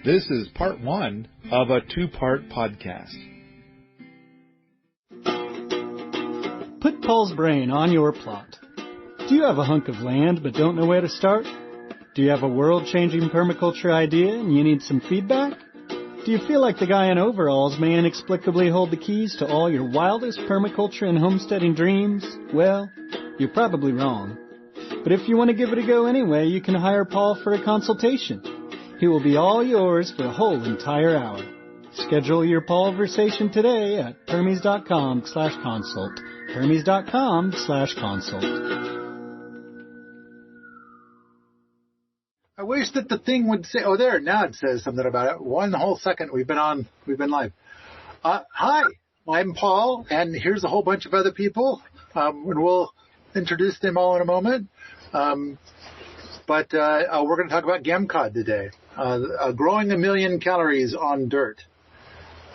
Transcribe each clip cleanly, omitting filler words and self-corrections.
This is part one of a two-part podcast. Put Paul's brain on your plot. Do you have a hunk of land but don't know where to start? Do you have a world-changing permaculture idea and you need some feedback? Do you feel like the guy in overalls may inexplicably hold the keys to all your wildest permaculture and homesteading dreams? Well, you're probably wrong. But if you want to give it a go anyway, you can hire Paul for a consultation. He will be all yours for a whole entire hour. Schedule your Paulversation today at permies.com/consult. permies.com/consult. I wish that the thing would say, oh, there, now it says something about it. One whole second we've been live. Hi, I'm Paul, and here's a whole bunch of other people, and we'll introduce them all in a moment. But we're going to talk about GAMCOD today, growing 1 million calories on dirt.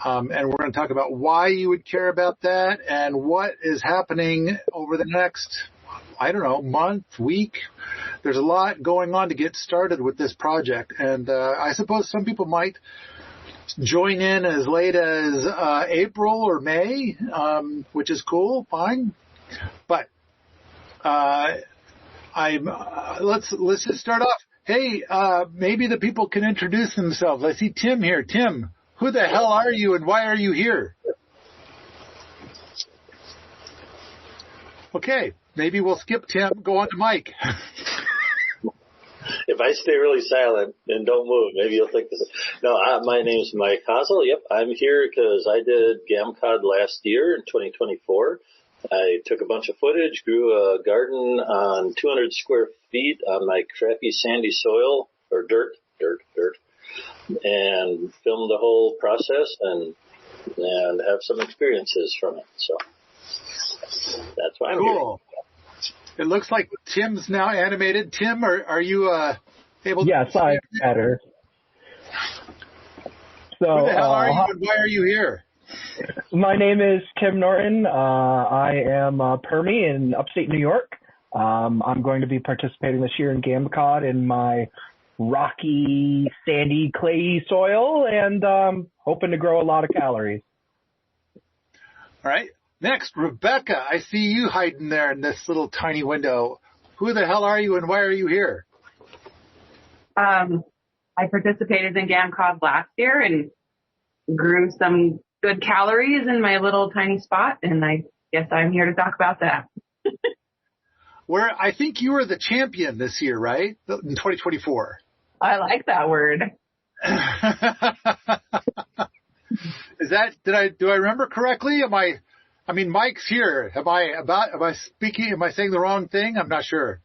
And we're going to talk about why you would care about that and what is happening over the next, month, week. There's a lot going on to get started with this project. And I suppose some people might join in as late as April or May, which is cool, fine. But let's just start off. Hey, maybe the people can introduce themselves. I see Tim here. Tim, who the hell are you and why are you here? Okay, maybe we'll skip Tim. Go on to Mike. If I stay really silent and don't move, maybe you'll think this. No, my name's Mike Hazel. Yep, I'm here because I did GAMCOD last year in 2024. I took a bunch of footage, grew a garden on 200 square feet on my crappy sandy soil, or dirt, and filmed the whole process and have some experiences from it. So that's why I'm cool. Here. It looks like Tim's now animated. Tim, are you able to? Yes, I'm better. So, who the hell are you and why are you here? My name is Tim Norton. I am a Permie in upstate New York. I'm going to be participating this year in GAMCOD in my rocky, sandy, clayey soil and hoping to grow a lot of calories. All right. Next, Rebekah. I see you hiding there in this little tiny window. Who the hell are you and why are you here? I participated in GAMCOD last year and grew some good calories in my little tiny spot, and I guess I'm here to talk about that. Where I think you were the champion this year, right? In 2024. I like that word. Do I remember correctly? Mike's here. Am I saying the wrong thing? I'm not sure.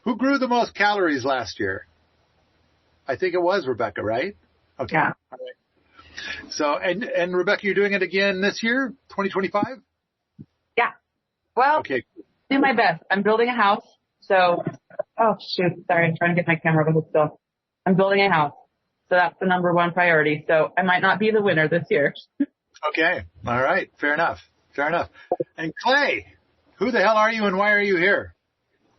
Who grew the most calories last year? I think it was Rebekah, right? Okay. Yeah. All right. So, and Rebekah, you're doing it again this year, 2025? Yeah. Well, okay. Do my best. I'm building a house. So, oh shoot, sorry, I'm trying to get my camera to hold still. I'm building a house. So that's the number one priority. So I might not be the winner this year. Okay. All right. Fair enough. And Clay, who the hell are you and why are you here?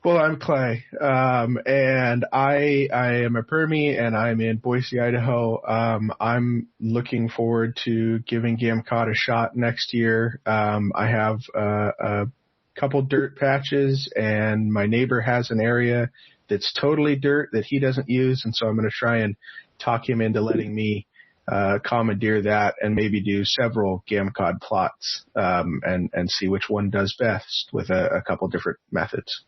Well, I'm Clay, and I am a Permie, and I'm in Boise, Idaho. I'm looking forward to giving GAMCOD a shot next year. I have a couple dirt patches, and my neighbor has an area that's totally dirt that he doesn't use, and so I'm going to try and talk him into letting me commandeer that and maybe do several GAMCOD plots and see which one does best with a couple different methods.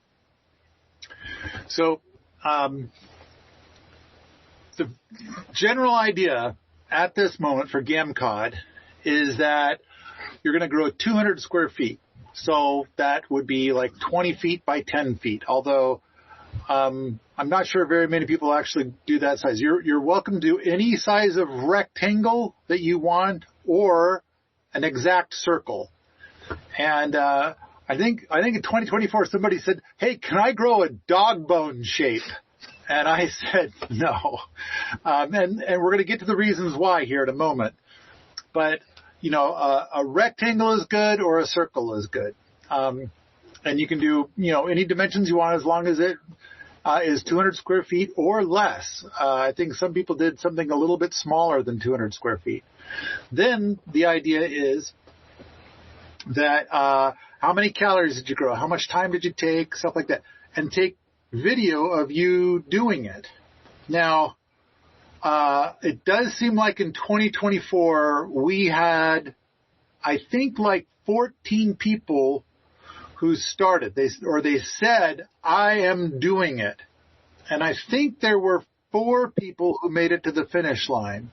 So the general idea at this moment for GAMCOD is that you're going to grow 200 square feet. So that would be like 20 feet by 10 feet, although I'm not sure very many people actually do that size. You're welcome to do any size of rectangle that you want or an exact circle. And I think in 2024 somebody said, "Hey, can I grow a dog bone shape?" And I said no. And we're going to get to the reasons why here in a moment. But a rectangle is good or a circle is good. And you can do any dimensions you want as long as it is 200 square feet or less. I think some people did something a little bit smaller than 200 square feet. Then the idea is that how many calories did you grow? How much time did you take? Stuff like that. And take video of you doing it. Now, it does seem like in 2024 we had, I think, like 14 people who started. They said, I am doing it. And I think there were 4 people who made it to the finish line.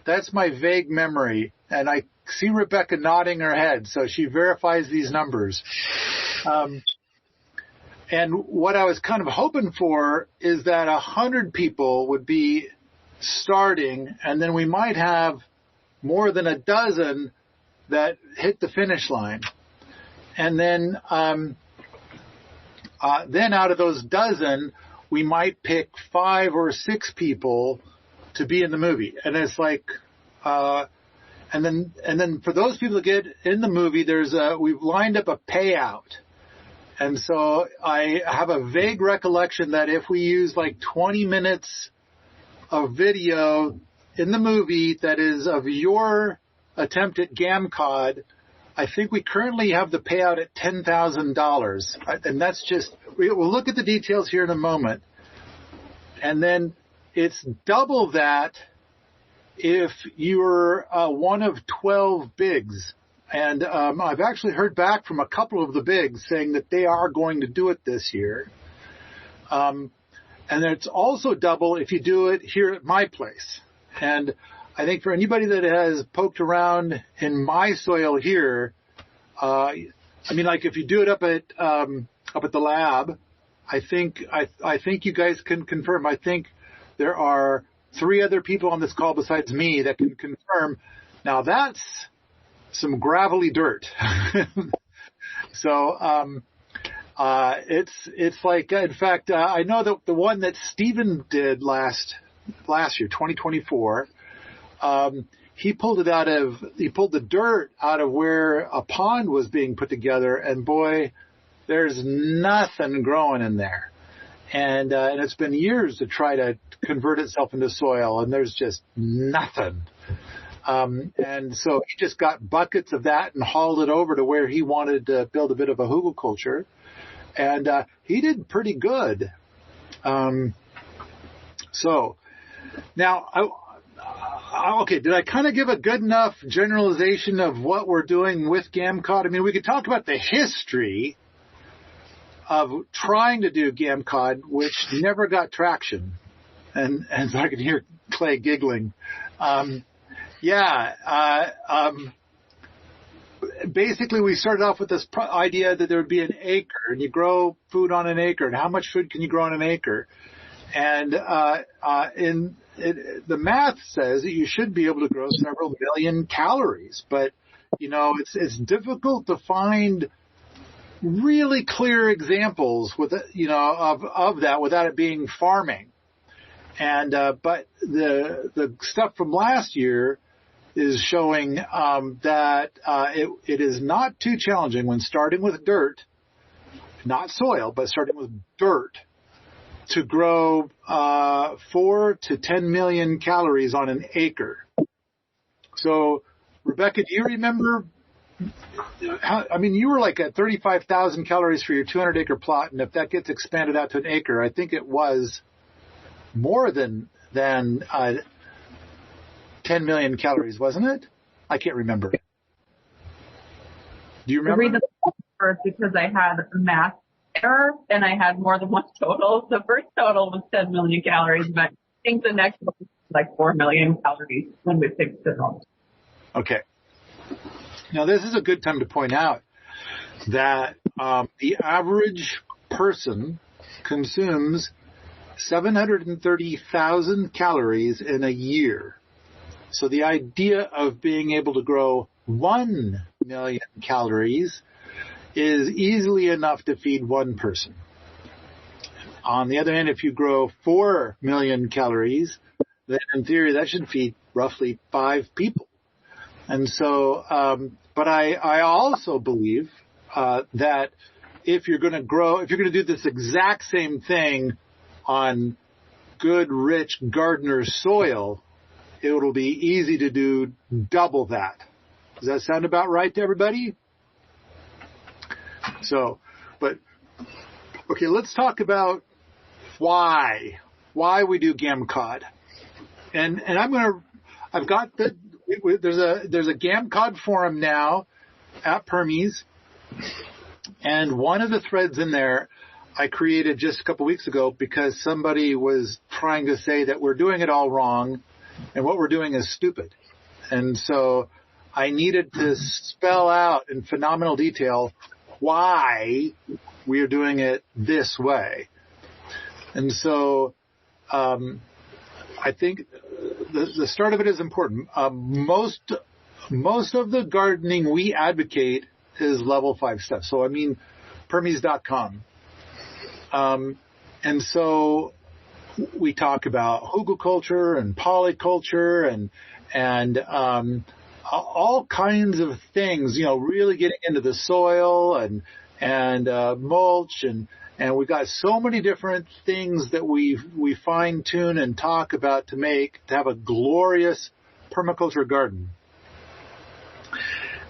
That's my vague memory. And I see Rebekah nodding her head, so she verifies these numbers. And what I was kind of hoping for is that 100 people would be starting, and then we might have more than a dozen that hit the finish line. And then out of those dozen, we might pick 5 or 6 people to be in the movie. And it's like, and then for those people to get in the movie, we've lined up a payout. And so I have a vague recollection that if we use like 20 minutes of video in the movie that is of your attempt at GAMCOD, I think we currently have the payout at $10,000. And that's just, we'll look at the details here in a moment. And then it's double that if you're one of 12 bigs. And I've actually heard back from a couple of the bigs saying that they are going to do it this year. And it's also double if you do it here at my place. And I think for anybody that has poked around in my soil here, I mean, like if you do it up at the lab, I think you guys can confirm. I think there are 3 other people on this call besides me that can confirm. Now that's some gravelly dirt. So it's like, in fact, I know that the one that Stephen did last year, 2024. He pulled the dirt out of where a pond was being put together, and boy, there's nothing growing in there. And it's been years to try to convert itself into soil, and there's just nothing. And so he just got buckets of that and hauled it over to where he wanted to build a bit of a hugelkultur. And he did pretty good. So now, okay, did I kind of give a good enough generalization of what we're doing with GAMCOD? I mean, we could talk about the history of trying to do GAMCOD, which never got traction. And so I can hear Clay giggling. Basically, we started off with this idea that there would be an acre, and you grow food on an acre, and how much food can you grow on an acre? And the math says that you should be able to grow several million calories, but it's difficult to find really clear examples with of that without it being farming. And but the stuff from last year is showing that it is not too challenging when starting with dirt, not soil, but starting with dirt, to grow 4 to 10 million calories on an acre. So, Rebekah, do you remember you were like at 35,000 calories for your 200-acre plot, and if that gets expanded out to an acre, I think it was more than 10 million calories, wasn't it? I can't remember. Do you remember? Read the first because I had a math error and I had more than one total. The first total was 10 million calories, but I think the next one was like 4 million calories when we fixed it all. Okay. Now, this is a good time to point out that the average person consumes 730,000 calories in a year. So the idea of being able to grow 1 million calories is easily enough to feed one person. On the other hand, if you grow 4 million calories, then in theory that should feed roughly 5 people. And so, but I also believe that if you're going to do this exact same thing on good, rich gardener soil, it'll be easy to do double that. Does that sound about right to everybody? So, but, okay, let's talk about why we do GAMCOD. And I've got there's a GAMCOD forum now at Permies, and one of the threads in there I created just a couple weeks ago because somebody was trying to say that we're doing it all wrong and what we're doing is stupid. And so I needed to spell out in phenomenal detail why we are doing it this way. And so I think the start of it is important. Most of the gardening we advocate is level 5 stuff. So I mean, Permies.com. And so we talk about hugelkultur and polyculture and all kinds of things, really getting into the soil and mulch and we've got so many different things that we fine tune and talk about to have a glorious permaculture garden.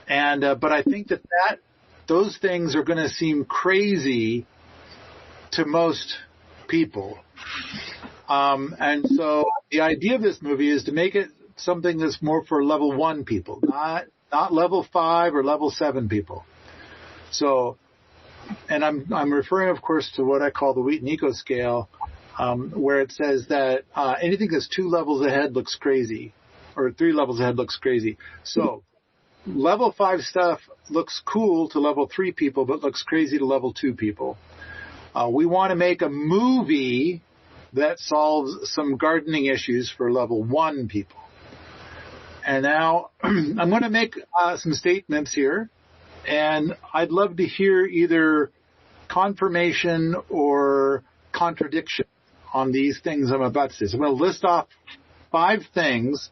And but I think that those things are going to seem crazy to most people. And so the idea of this movie is to make it something that's more for level 1 people, not level 5 or level 7 people. So, and I'm referring, of course, to what I call the Wheaton Eco Scale, where it says that anything that's 2 levels ahead looks crazy, or 3 levels ahead looks crazy. So level 5 stuff looks cool to level 3 people, but looks crazy to level 2 people. We want to make a movie that solves some gardening issues for level 1 people. And now I'm going to make some statements here, and I'd love to hear either confirmation or contradiction on these things I'm about to say. So I'm going to list off 5 things,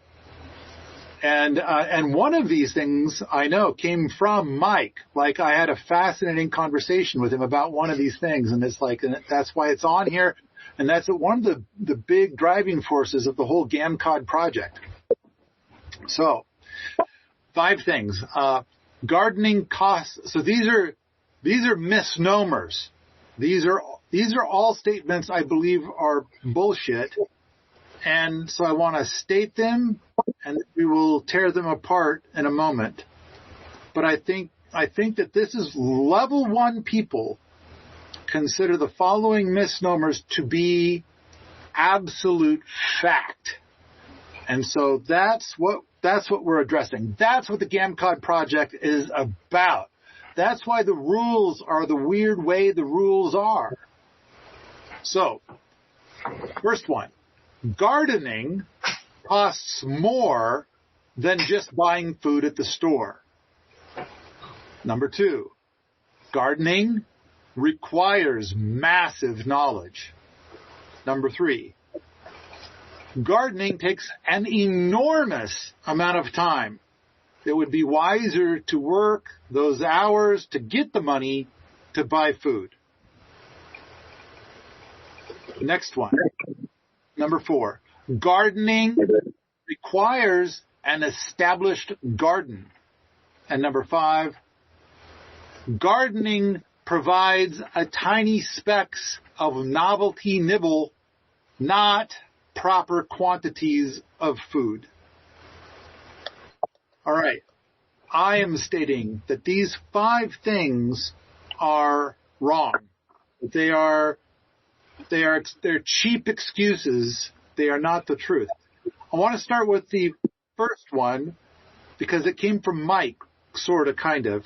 and one of these things I know came from Mike. Like, I had a fascinating conversation with him about one of these things, and it's like, and that's why it's on here, and that's one of the big driving forces of the whole GAMCOD project. So, 5 things. Gardening costs. So these are misnomers. These are all statements I believe are bullshit. And so I want to state them, and we will tear them apart in a moment. But I think that this is level 1 people consider the following misnomers to be absolute fact. And so that's what we're addressing. That's what the GAMCOD project is about. That's why the rules are the weird way the rules are. So, first one. Gardening costs more than just buying food at the store. Number 2, gardening requires massive knowledge. Number 3, gardening takes an enormous amount of time. It would be wiser to work those hours to get the money to buy food. Next one. Number 4, gardening requires an established garden. And number 5, gardening provides a tiny specks of novelty nibble, not proper quantities of food. All right. I am stating that these 5 things are wrong. They're cheap excuses. They are not the truth. I want to start with the first one because it came from Mike, sort of, kind of.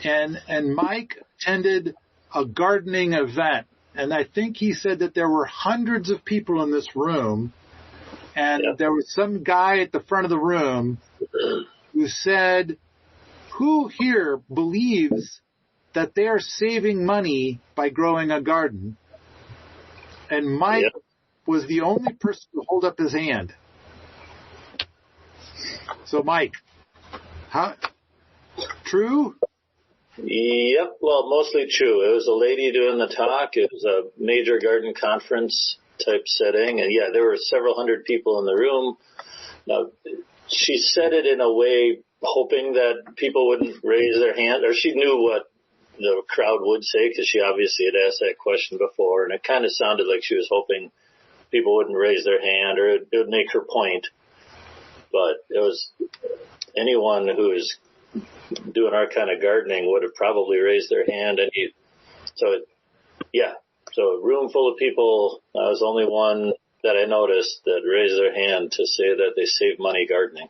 And Mike attended a gardening event. And I think he said that there were hundreds of people in this room. And there was some guy at the front of the room who said, who here believes that they are saving money by growing a garden? And Mike was the only person to hold up his hand. So, Mike, true? Yep. Well, mostly true. It was a lady doing the talk. It was a major garden conference type setting. And yeah, there were several hundred people in the room. Now, she said it in a way hoping that people wouldn't raise their hand, or she knew what the crowd would say because she obviously had asked that question before. And it kind of sounded like she was hoping people wouldn't raise their hand or it would make her point. But it was anyone who is doing our kind of gardening would have probably raised their hand. And so a room full of people. I was the only one that I noticed that raised their hand to say that they save money gardening.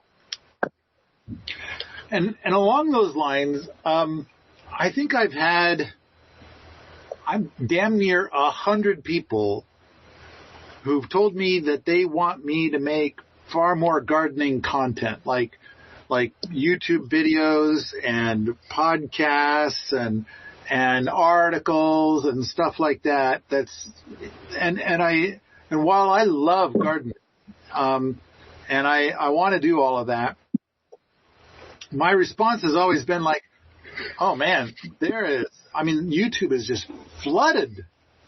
And along those lines, I think I'm damn near 100 people who've told me that they want me to make far more gardening content, like YouTube videos and podcasts and articles and stuff like that. And while I love gardening, and I want to do all of that, my response has always been like, oh man, YouTube is just flooded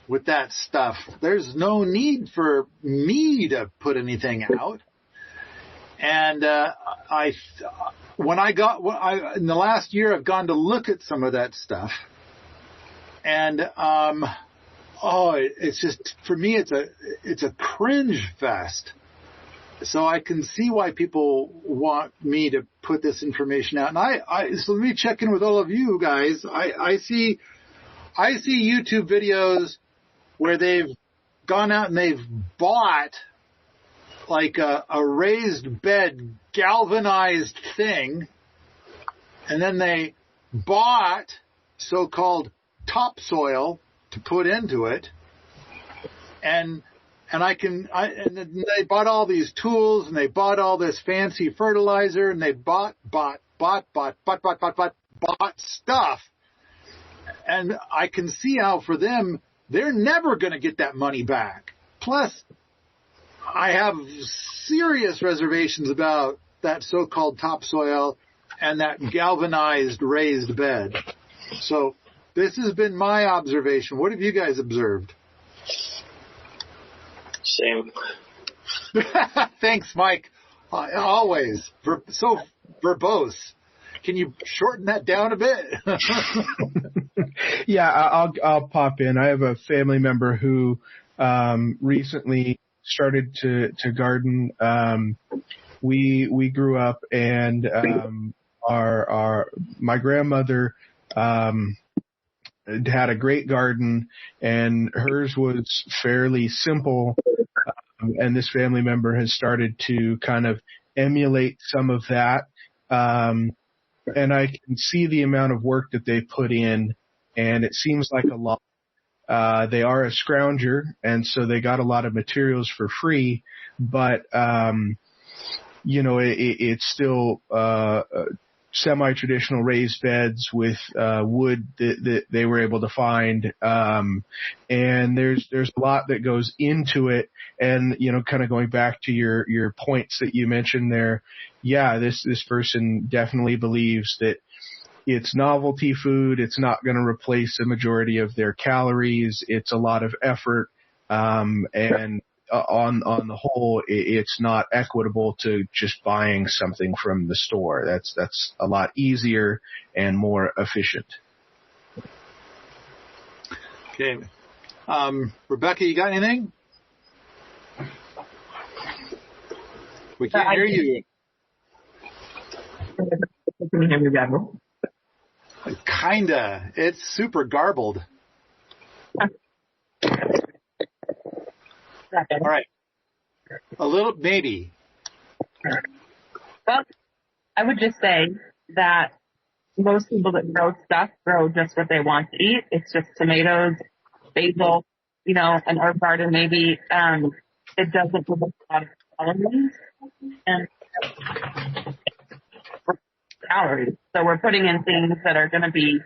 with that stuff. There's no need for me to put anything out. And in the last year, I've gone to look at some of that stuff, and it's just, for me, it's a cringe fest. So I can see why people want me to put this information out. And so let me check in with all of you guys. I see YouTube videos where they've gone out and they've bought like a raised bed galvanized thing, and then they bought so-called topsoil to put into it, and they bought all these tools, and they bought all this fancy fertilizer, and they bought stuff. And I can see how for them, they're never going to get that money back. Plus, I have serious reservations about that so-called topsoil and that galvanized raised bed. So this has been my observation. What have you guys observed? Same. Thanks, Mike. Always. So verbose. Can you shorten that down a bit? Yeah, I'll pop in. I have a family member who recently started to garden. We grew up, and my grandmother had a great garden, and hers was fairly simple. And this family member has started to kind of emulate some of that. And I can see the amount of work that they put in, and it seems like a lot. They are a scrounger, and so they got a lot of materials for free, but, it's still, semi-traditional raised beds with, wood that they were able to find. And there's a lot that goes into it. And, kind of going back to your points that you mentioned there. Yeah, this person definitely believes that it's novelty food. It's not going to replace the majority of their calories. It's a lot of effort. And on the whole, it's not equitable to just buying something from the store. That's a lot easier and more efficient. Okay. Rebekah, you got anything? We can't hear you. Can you hear me better? Kinda. It's super garbled. All right. A little, maybe. Well, I would just say that most people that grow stuff grow just what they want to eat. It's just tomatoes, basil, an herb garden maybe. It doesn't produce a lot of calories and calories. So we're putting in things that are going to be,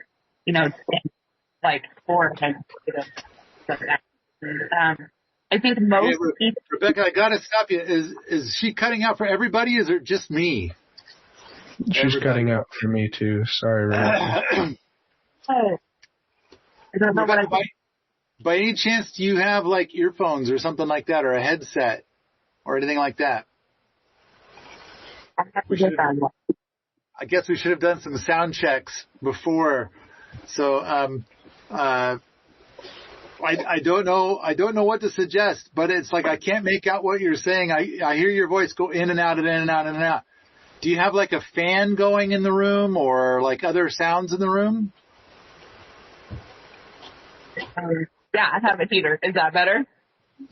like 4 times. I think most people. Rebekah, I gotta stop you. Is she cutting out for everybody? Is it just me? She's cutting out for me too. Sorry, Rebekah. Oh, I don't know what I think. By any chance, do you have like earphones or something like that, or a headset, or anything like that? I have to get on. I guess we should have done some sound checks before. So I don't know. I don't know what to suggest, but it's like I can't make out what you're saying. I hear your voice go in and out and in and out and in and out. Do you have like a fan going in the room or like other sounds in the room? Yeah, I have a heater. Is that better?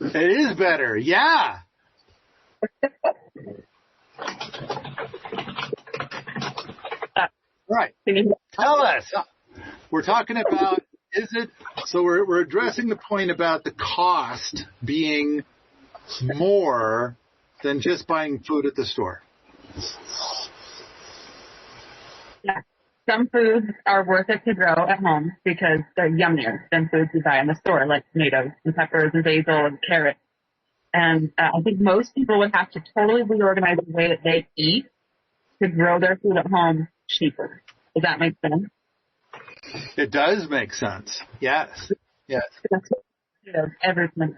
It is better. Yeah. Right. Tell us. We're talking about, we're addressing the point about the cost being more than just buying food at the store. Yeah. Some foods are worth it to grow at home because they're yummier than foods you buy in the store, like tomatoes and peppers and basil and carrots. And I think most people would have to totally reorganize the way that they eat to grow their food at home cheaper. Does that make sense? It does make sense. Yes. Yes. Potatoes, everything.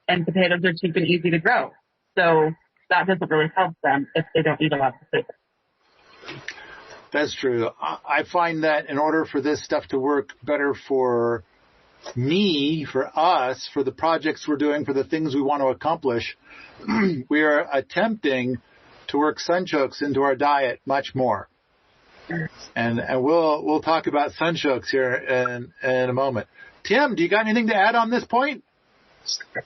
And potatoes are cheap and easy to grow. So that doesn't really help them if they don't eat a lot of potatoes. That's true. I find that in order for this stuff to work better for me, for us, for the projects we're doing, for the things we want to accomplish, we are attempting to work sunchokes into our diet much more. And we'll talk about sunchokes here in a moment. Tim, do you got anything to add on this point?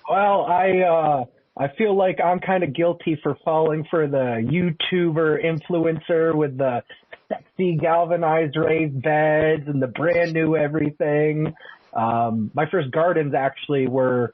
Well, I feel like I'm kind of guilty for falling for the YouTuber influencer with the sexy galvanized raised beds and the brand new everything. My first gardens actually were,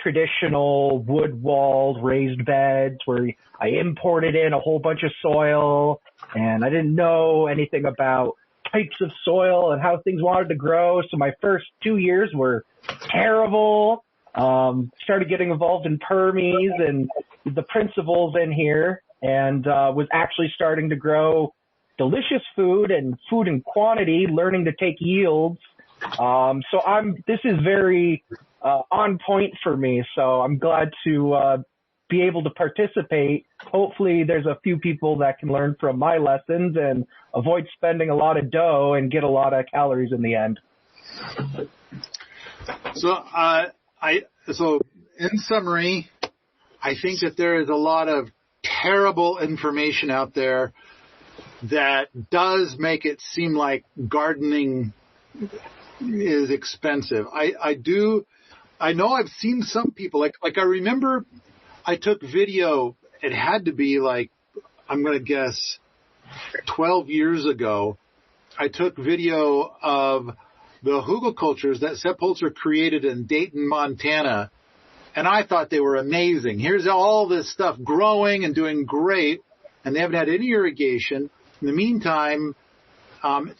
traditional wood walled raised beds where I imported in a whole bunch of soil and I didn't know anything about types of soil and how things wanted to grow. So my first 2 years were terrible. Started getting involved in permies and the principles in here and was actually starting to grow delicious food and food in quantity, learning to take yields. So this is very on point for me. So I'm glad to be able to participate. Hopefully there's a few people that can learn from my lessons and avoid spending a lot of dough and get a lot of calories in the end. So in summary, I think that there is a lot of terrible information out there that does make it seem like gardening is expensive. I know I've seen some people, like I remember I took video, it had to be like, I'm going to guess 12 years ago, I took video of the hugelkultures that Sepp Holzer created in Dayton, Montana, and I thought they were amazing. Here's all this stuff growing and doing great, and they haven't had any irrigation. In the meantime,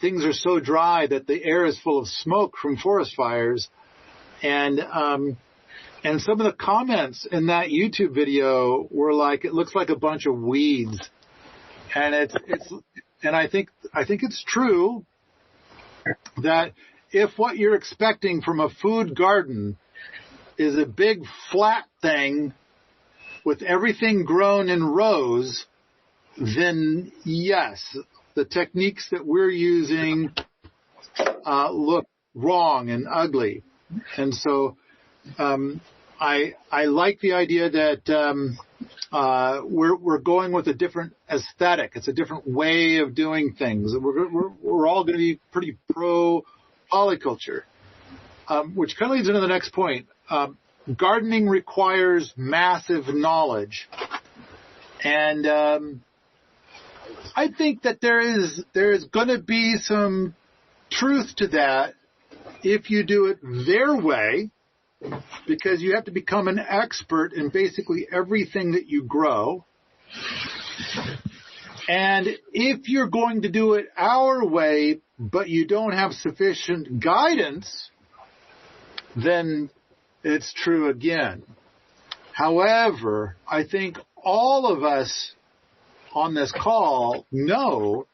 things are so dry that the air is full of smoke from forest fires, and some of the comments in that YouTube video were like, it looks like a bunch of weeds, and I think it's true that if what you're expecting from a food garden is a big flat thing with everything grown in rows, then yes, the techniques that we're using look wrong and ugly. And so I like the idea that we're going with a different aesthetic. It's a different way of doing things. We're all going to be pretty pro polyculture, which kind of leads into the next point. Gardening requires massive knowledge, and I think that there is going to be some truth to that if you do it their way, because you have to become an expert in basically everything that you grow. And if you're going to do it our way, but you don't have sufficient guidance, then it's true again. However, I think all of us on this call know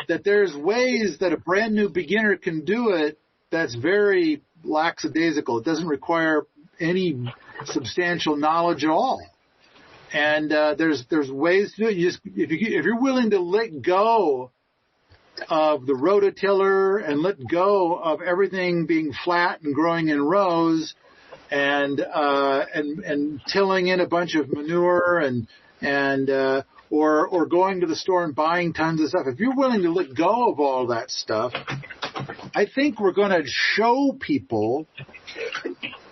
that there's ways that a brand new beginner can do it that's very lackadaisical. It doesn't require any substantial knowledge at all. And there's ways to do it. If you're willing to let go of the rototiller and let go of everything being flat and growing in rows, and tilling in a bunch of manure or going to the store and buying tons of stuff. If you're willing to let go of all that stuff, I think we're going to show people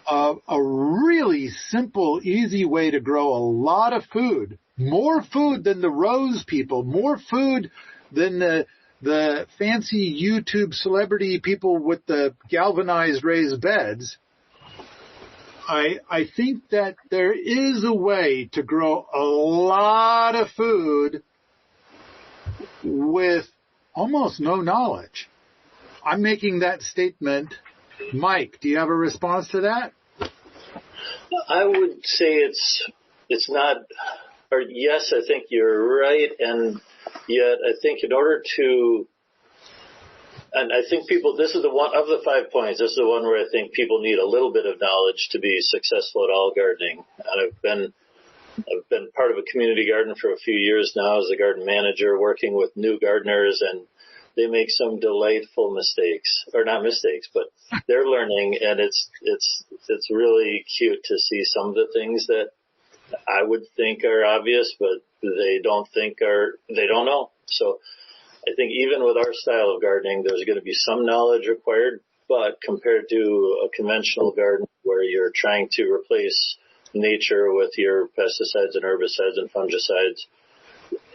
a really simple, easy way to grow a lot of food, more food than the rows people, more food than the fancy YouTube celebrity people with the galvanized raised beds. I think that there is a way to grow a lot of food with almost no knowledge. I'm making that statement. Mike, do you have a response to that? I would say it's not, or yes, I think you're right, and yet I think in order to, and I think people, this is the one of the 5 points, this is the one where I think people need a little bit of knowledge to be successful at all gardening. And I've been part of a community garden for a few years now as a garden manager, working with new gardeners, and they make some delightful mistakes, or not mistakes, but they're learning, and it's really cute to see some of the things that I would think are obvious, but they don't know. So I think even with our style of gardening, there's going to be some knowledge required, but compared to a conventional garden where you're trying to replace nature with your pesticides and herbicides and fungicides,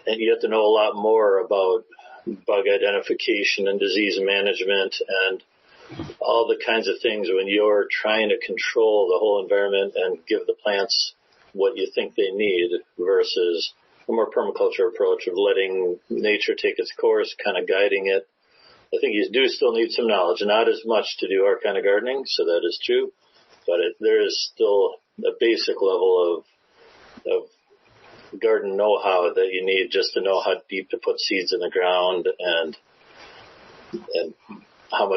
and you have to know a lot more about bug identification and disease management and all the kinds of things when you're trying to control the whole environment and give the plants what you think they need versus a more permaculture approach of letting nature take its course, kind of guiding it. I think you do still need some knowledge, not as much to do our kind of gardening, so that is true, but there is still a basic level of garden know-how that you need just to know how deep to put seeds in the ground and how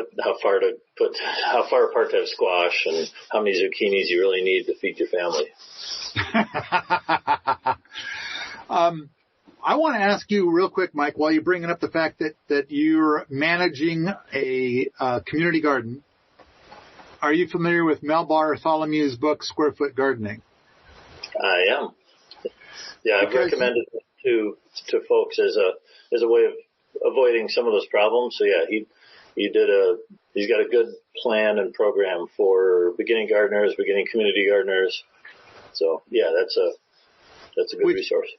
far apart to have squash and how many zucchinis you really need to feed your family. I want to ask you real quick, Mike, while you're bringing up the fact that you're managing a community garden. Are you familiar with Mel Bartholomew's book, Square Foot Gardening? I am. Yeah, I've recommended it to folks as a way of avoiding some of those problems. So yeah, he's got a good plan and program for beginning gardeners, beginning community gardeners. So yeah, that's a good resource.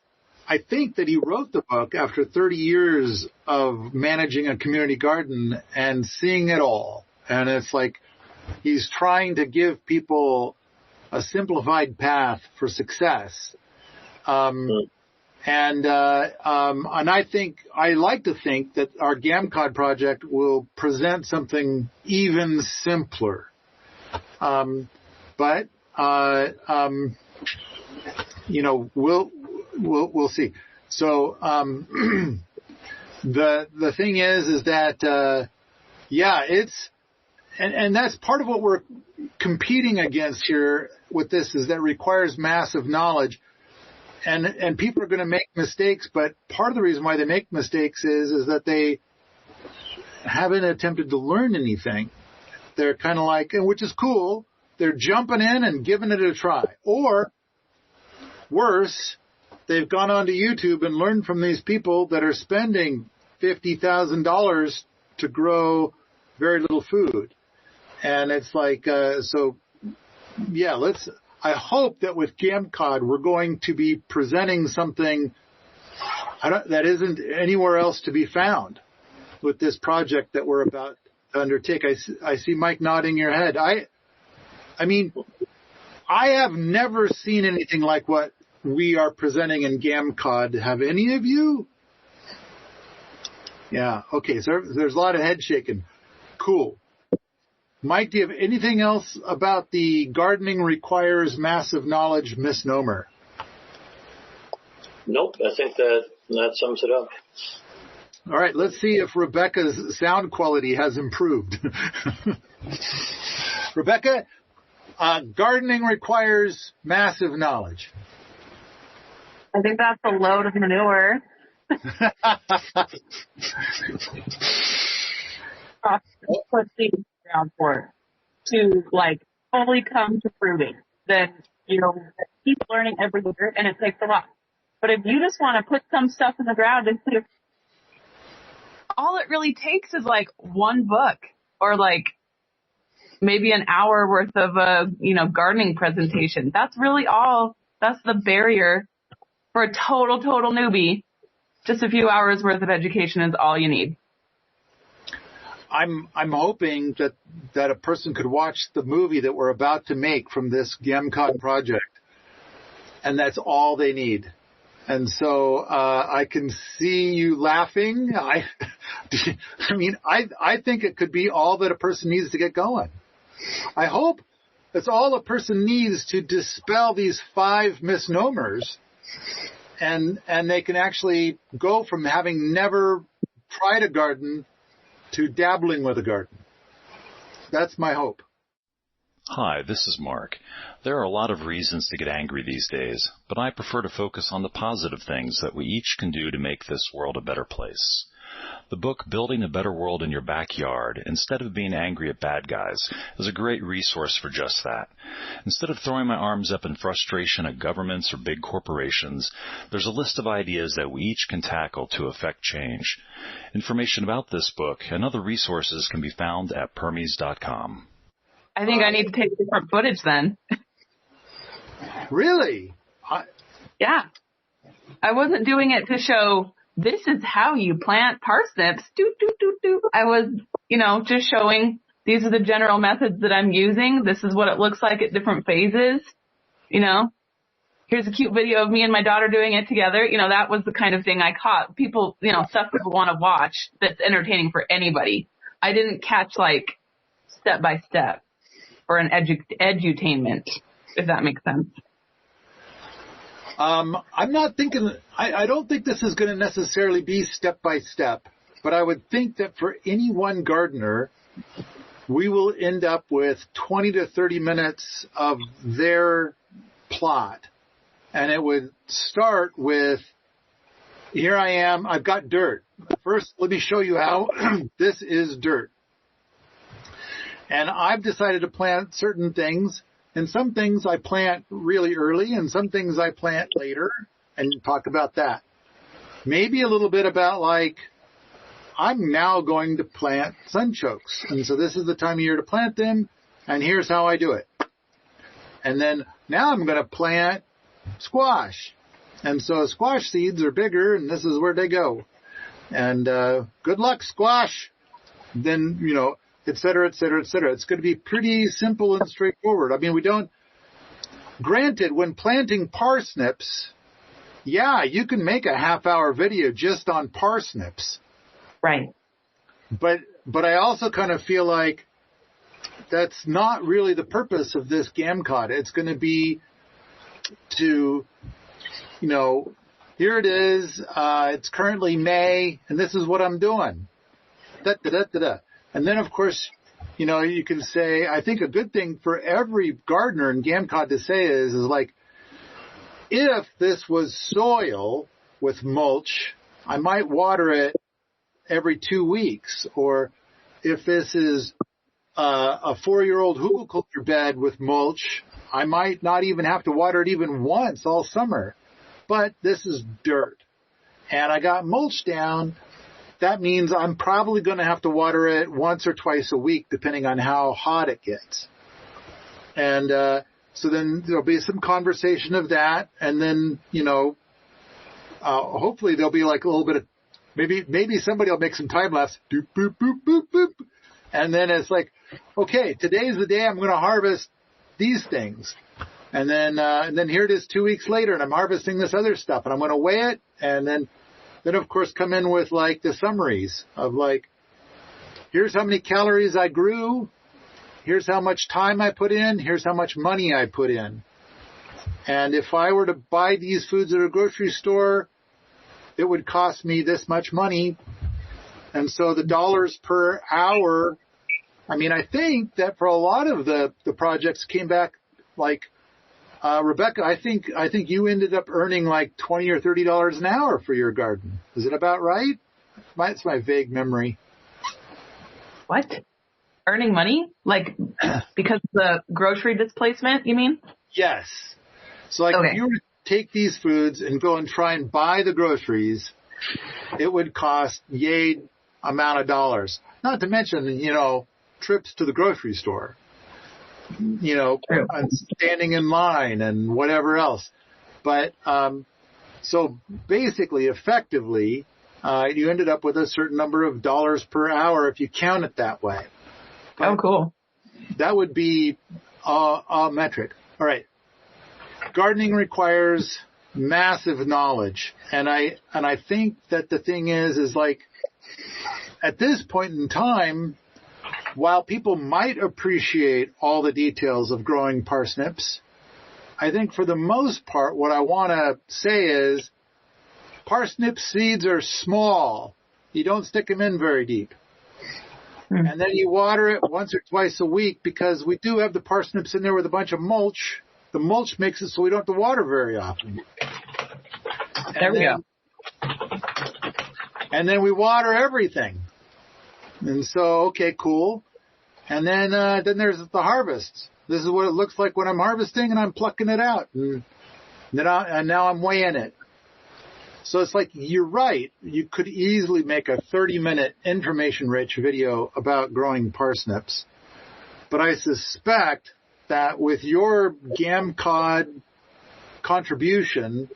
I think that he wrote the book after 30 years of managing a community garden and seeing it all. And it's like he's trying to give people a simplified path for success. And I like to think that our GAMCOD project will present something even simpler. But we'll see. So, the thing is that, and that's part of what we're competing against here with this is that requires massive knowledge. And people are going to make mistakes, but part of the reason why they make mistakes is that they haven't attempted to learn anything. They're kind of like, and which is cool, they're jumping in and giving it a try. Or, worse, they've gone onto YouTube and learned from these people that are spending $50,000 to grow very little food. And it's like, I hope that with GAMCOD, we're going to be presenting something that isn't anywhere else to be found with this project that we're about to undertake. I see Mike nodding your head. I mean, I have never seen anything like what we are presenting in GAMCOD. Have any of you? Yeah. Okay. So there's a lot of head shaking. Cool. Mike, do you have anything else about the gardening requires massive knowledge misnomer? Nope. I think that sums it up. All right, let's see if Rebekah's sound quality has improved. Rebekah, gardening requires massive knowledge. I think that's a load of manure. Put seeds down for it to fully come to fruiting. Then keep learning every year, and it takes a lot. But if you just want to put some stuff in the ground and see, all it really takes is one book or maybe an hour worth of a gardening presentation. That's really all. That's the barrier for a total newbie. Just a few hours worth of education is all you need. I'm hoping that a person could watch the movie that we're about to make from this GAMCOD project, and that's all they need. And so I can see you laughing. I think it could be all that a person needs to get going. I hope that's all a person needs to dispel these 5 misnomers, and they can actually go from having never tried a garden to dabbling with a garden. That's my hope. Hi, this is Mark. There are a lot of reasons to get angry these days, but I prefer to focus on the positive things that we each can do to make this world a better place. The book Building a Better World in Your Backyard, Instead of Being Angry at Bad Guys, is a great resource for just that. Instead of throwing my arms up in frustration at governments or big corporations, there's a list of ideas that we each can tackle to affect change. Information about this book and other resources can be found at permies.com. I think I need to take different footage then. Really? Yeah. I wasn't doing it to show this is how you plant parsnips. I was, just showing these are the general methods that I'm using. This is what it looks like at different phases. Here's a cute video of me and my daughter doing it together. That was the kind of thing I caught. People, stuff people want to watch that's entertaining for anybody. I didn't catch step by step or an edutainment, if that makes sense. I'm not thinking, I don't think this is going to necessarily be step by step, but I would think that for any one gardener, we will end up with 20 to 30 minutes of their plot. And it would start with, here I am, I've got dirt. First, let me show you how this is dirt. And I've decided to plant certain things. And some things I plant really early, and some things I plant later, and talk about that. Maybe a little bit about I'm now going to plant sunchokes, and so this is the time of year to plant them, and here's how I do it. And then now I'm going to plant squash, and so squash seeds are bigger, and this is where they go. And good luck, squash. Then, et cetera, et cetera, et cetera. It's going to be pretty simple and straightforward. Granted, when planting parsnips, you can make a half-hour video just on parsnips. Right. But I also kind of feel like that's not really the purpose of this GAMCOD. It's going to be to, here it is, it's currently May, and this is what I'm doing. Da-da-da-da-da. And then, of course, you can say, I think a good thing for every gardener in GAMCOD to say is if this was soil with mulch, I might water it every 2 weeks. Or if this is a 4-year-old hugelkultur bed with mulch, I might not even have to water it even once all summer. But this is dirt. And I got mulch down. That means I'm probably going to have to water it once or twice a week, depending on how hot it gets. And so then there'll be some conversation of that. And then, hopefully there'll be a little bit of, maybe somebody will make some time lapse. Doop, boop, boop, boop, boop. And then it's okay, today's the day I'm going to harvest these things. And then here it is 2 weeks later, and I'm harvesting this other stuff. And I'm going to weigh it, and then of course come in with the summaries of here's how many calories I grew, here's how much time I put in, here's how much money I put in. And if I were to buy these foods at a grocery store, it would cost me this much money. And so the dollars per hour, I mean, I think that for a lot of the projects came back like, Rebekah, I think you ended up earning like $20 or $30 an hour for your garden. Is it about right? It's my vague memory. What? Earning money? Like, because of the grocery displacement, you mean? Yes. So like if you were to take these foods and go and try and buy the groceries, it would cost yay amount of dollars. Not to mention, trips to the grocery store, and standing in line and whatever else. But so basically, effectively, you ended up with a certain number of dollars per hour if you count it that way. But cool. That would be a metric. All right. Gardening requires massive knowledge. And I think that the thing is like, at this point in time, while people might appreciate all the details of growing parsnips, I think for the most part, what I want to say is parsnip seeds are small. You don't stick them in very deep. And then you water it once or twice a week because we do have the parsnips in there with a bunch of mulch. The mulch makes it so we don't have to water very often. There we go. And then we water everything. And so, okay, cool. And then there's the harvest. This is what it looks like when I'm harvesting and I'm plucking it out. And now I'm weighing it. So it's like, you're right. You could easily make a 30-minute information-rich video about growing parsnips. But I suspect that with your GAMCOD contribution,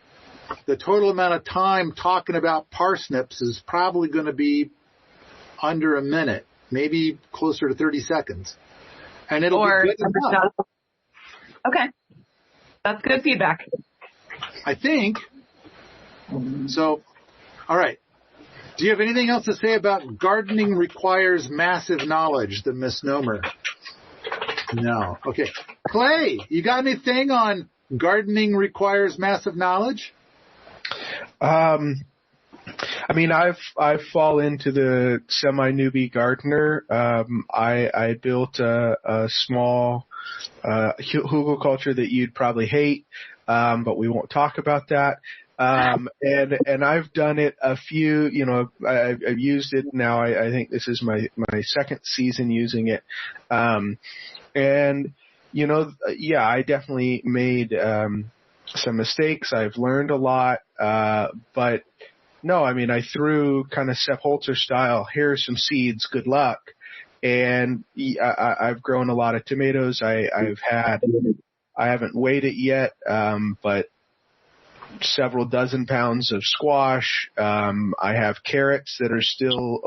the total amount of time talking about parsnips is probably going to be under a minute, maybe closer to 30 seconds. And it'll be good enough. Okay. That's good feedback. I think. So, all right. Do you have anything else to say about gardening requires massive knowledge, the misnomer? No. Okay. Clay, you got anything on gardening requires massive knowledge? I mean, I've fallen into the semi-newbie gardener. I built a small hugelkultur that you'd probably hate, but we won't talk about that. And I've done it a few, I've used it now. I think this is my second season using it. I definitely made some mistakes. I've learned a lot, but no, I mean, I threw kind of Sepp Holzer style, here are some seeds, good luck. And I've grown a lot of tomatoes. I haven't weighed it yet, but several dozen pounds of squash. I have carrots that are still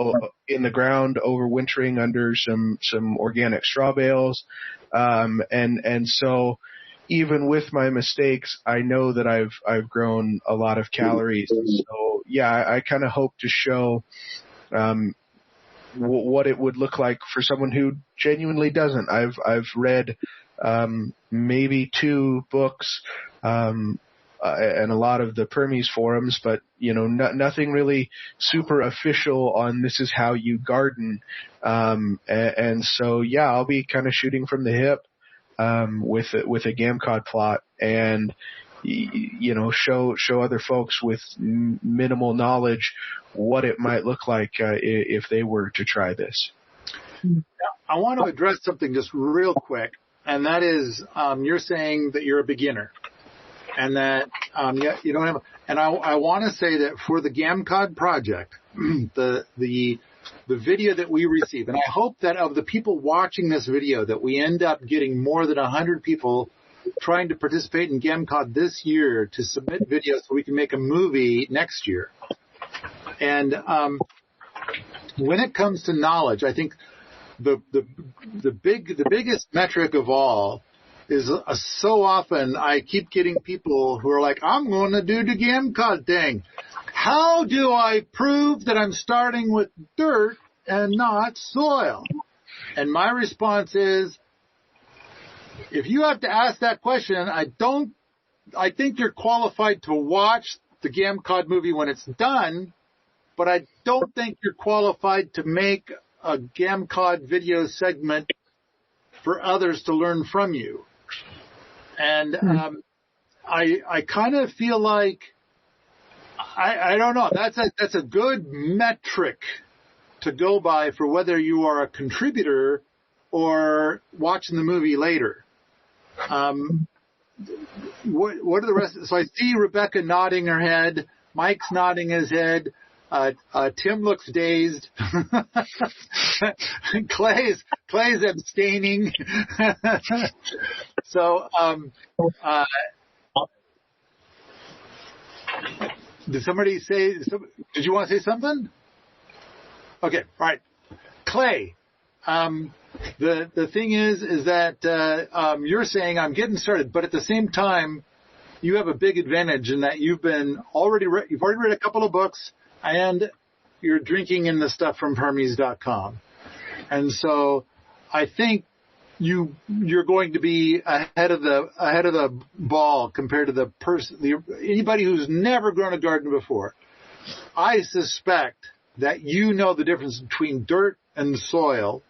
in the ground overwintering under some organic straw bales. And so even with my mistakes, I know that I've grown a lot of calories. So yeah, I kind of hope to show, what it would look like for someone who genuinely doesn't. I've read, maybe 2 books, and a lot of the Permies forums, but nothing really super official on this is how you garden. And so yeah, I'll be kind of shooting from the hip, with a GAMCOD plot and, show other folks with minimal knowledge what it might look like, if they were to try this. I want to address something just real quick. And that is, you're saying that you're a beginner. And that you don't have. And I want to say that for the GAMCOD project, the video that we receive, and I hope that of the people watching this video, that we end up getting more than 100 people trying to participate in GAMCOD this year to submit videos so we can make a movie next year. And when it comes to knowledge, I think the biggest metric of all is so often I keep getting people who are like, I'm going to do the GAMCOD thing. How do I prove that I'm starting with dirt and not soil? And my response is, if you have to ask that question, I think you're qualified to watch the GAMCOD movie when it's done, but I don't think you're qualified to make a GAMCOD video segment for others to learn from you. And I kind of feel like, I don't know, that's a good metric to go by for whether you are a contributor or watching the movie later. What are the rest? So I see Rebekah nodding her head. Mike's nodding his head. Tim looks dazed. Clay's abstaining. So, did somebody say? Did you want to say something? Okay, all right. Clay, the thing is that you're saying I'm getting started, but at the same time, you have a big advantage in that you've already read a couple of books, and you're drinking in the stuff from Hermes.com, and so I think you're going to be ahead of the ball compared to the anybody who's never grown a garden before. I suspect that you know the difference between dirt and soil.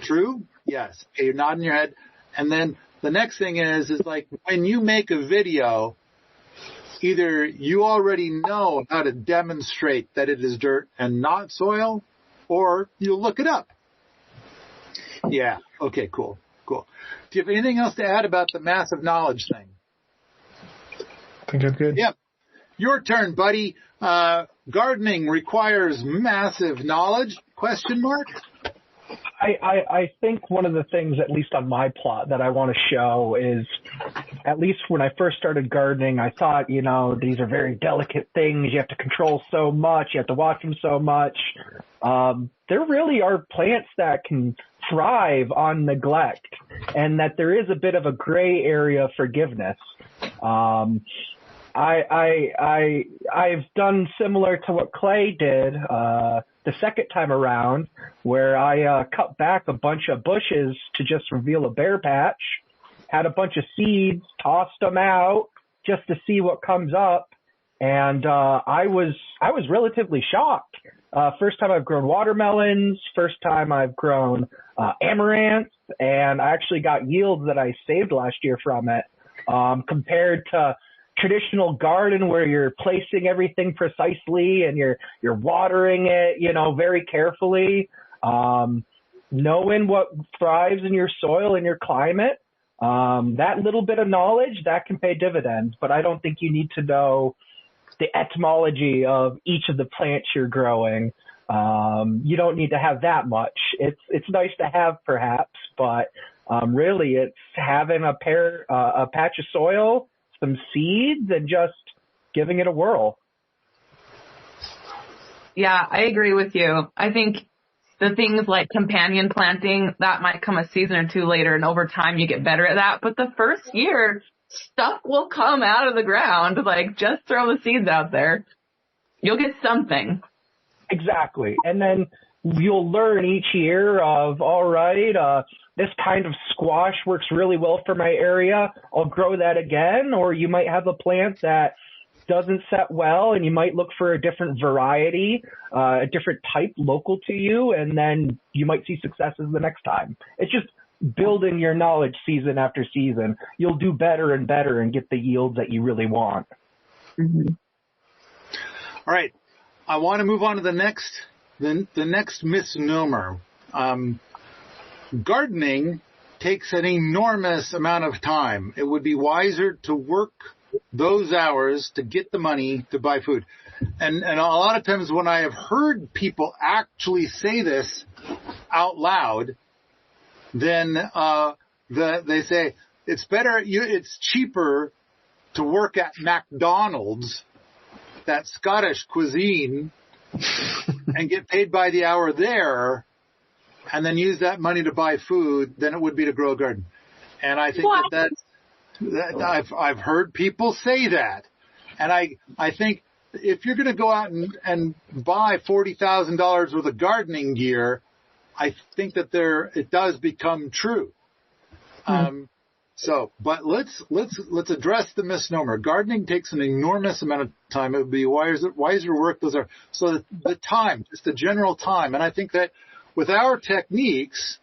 True? Yes. Okay, you're nodding your head. And then the next thing is like when you make a video, either you already know how to demonstrate that it is dirt and not soil, or you'll look it up. Yeah. Okay, cool. Do you have anything else to add about the massive knowledge thing? I think I'm good. Yep. Your turn, buddy. Gardening requires massive knowledge? ? I think one of the things, at least on my plot, that I want to show is, at least when I first started gardening, I thought, these are very delicate things. You have to control so much. You have to watch them so much. There really are plants that can thrive on neglect, and that there is a bit of a gray area of forgiveness. I've done similar to what Clay did the second time around, where I cut back a bunch of bushes to just reveal a bare patch, had a bunch of seeds, tossed them out just to see what comes up, and I was relatively shocked. First time I've grown watermelons, first time I've grown amaranth, and I actually got yields that I saved last year from it, compared to traditional garden where you're placing everything precisely and you're watering it, very carefully, knowing what thrives in your soil and your climate. That little bit of knowledge, that can pay dividends, but I don't think you need to know the etymology of each of the plants you're growing. You don't need to have that much. It's nice to have, perhaps, but really it's having a patch of soil, some seeds, and just giving it a whirl. Yeah, I agree with you. I think the things like companion planting, that might come a season or two later, and over time you get better at that. But the first year, stuff will come out of the ground. Like, just throw the seeds out there. You'll get something. Exactly. And then you'll learn each year of, all right, this kind of squash works really well for my area. I'll grow that again. Or you might have a plant that doesn't set well, and you might look for a different variety, a different type local to you, and then you might see successes the next time. It's just building your knowledge season after season. You'll do better and better and get the yields that you really want. Mm-hmm. All right. I want to move on to the next misnomer. Gardening takes an enormous amount of time. It would be wiser to work those hours to get the money to buy food. And a lot of times when I have heard people actually say this out loud, then they say it's cheaper to work at McDonald's, that Scottish cuisine, and get paid by the hour there, and then use that money to buy food than it would be to grow a garden. And I think that I've heard people say that. And I think if you're going to go out and buy $40,000 worth of gardening gear, I think that it does become true. So, but let's address the misnomer. Gardening takes an enormous amount of time. It would be wiser work. Those are so the time, just the general time. And I think that with our techniques,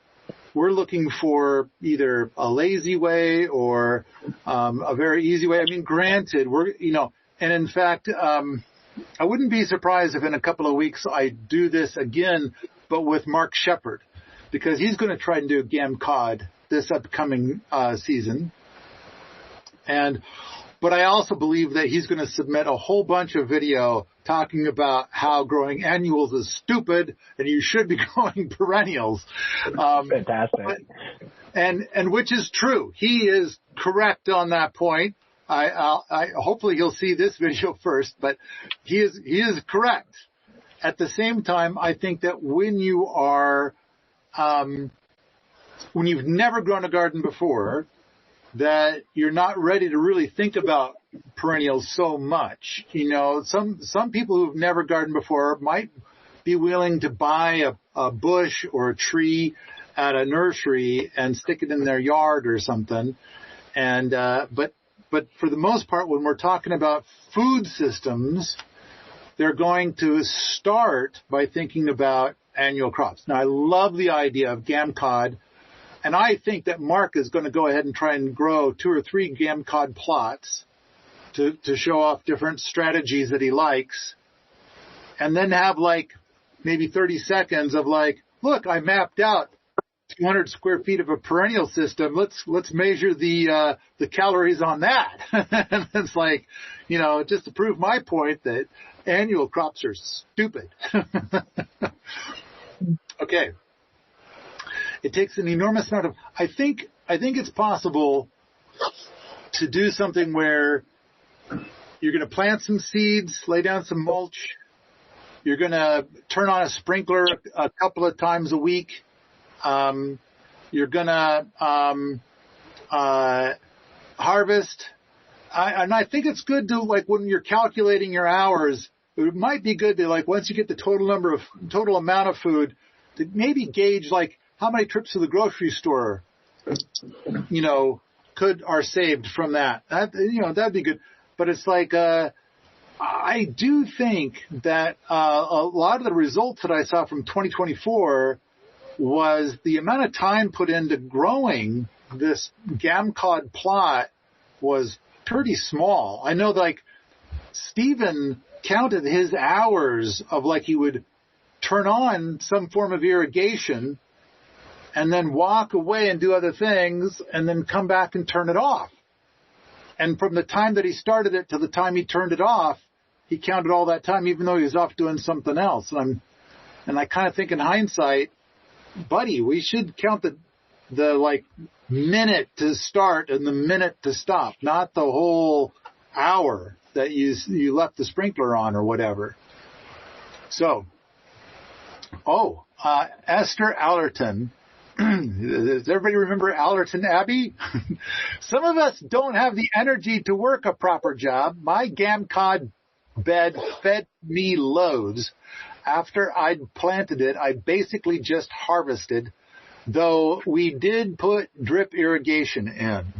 we're looking for either a lazy way or a very easy way. I mean, granted, and in fact, I wouldn't be surprised if in a couple of weeks I do this again, but with Mark Shepard, because he's going to try and do GAMCOD this upcoming season. But I also believe that he's going to submit a whole bunch of video talking about how growing annuals is stupid and you should be growing perennials. Fantastic. And which is true. He is correct on that point. I hopefully he'll see this video first, but he is correct. At the same time, I think that when you are when you've never grown a garden before, that you're not ready to really think about perennials so much. Some people who've never gardened before might be willing to buy a bush or a tree at a nursery and stick it in their yard or something. And but for the most part, when we're talking about food systems, they're going to start by thinking about annual crops. Now, I love the idea of GAMCOD. And I think that Mark is going to go ahead and try and grow 2 or 3 GAMCOD plots to show off different strategies that he likes. And then have maybe 30 seconds of look, I mapped out 200 square feet of a perennial system. Let's measure the calories on that. And it's just to prove my point that annual crops are stupid. Okay. It takes an enormous amount of. I think it's possible to do something where you're going to plant some seeds, lay down some mulch. You're going to turn on a sprinkler a couple of times a week. You're going to harvest. And I think it's good to when you're calculating your hours. It might be good to once you get the total amount of food, to maybe gauge how many trips to the grocery store, are saved from that. That'd be good. But it's I do think that a lot of the results that I saw from 2024 was the amount of time put into growing this GAMCOD plot was pretty small. I know Stephen counted his hours of he would turn on some form of irrigation and then walk away and do other things and then come back and turn it off. And from the time that he started it to the time he turned it off, he counted all that time, even though he was off doing something else. And I kind of think in hindsight, buddy, we should count the minute to start and the minute to stop, not the whole hour that you left the sprinkler on or whatever. So, Esther Allerton. Does everybody remember Allerton Abbey? Some of us don't have the energy to work a proper job. My GAMCOD bed fed me loads. After I'd planted it, I basically just harvested, though we did put drip irrigation in.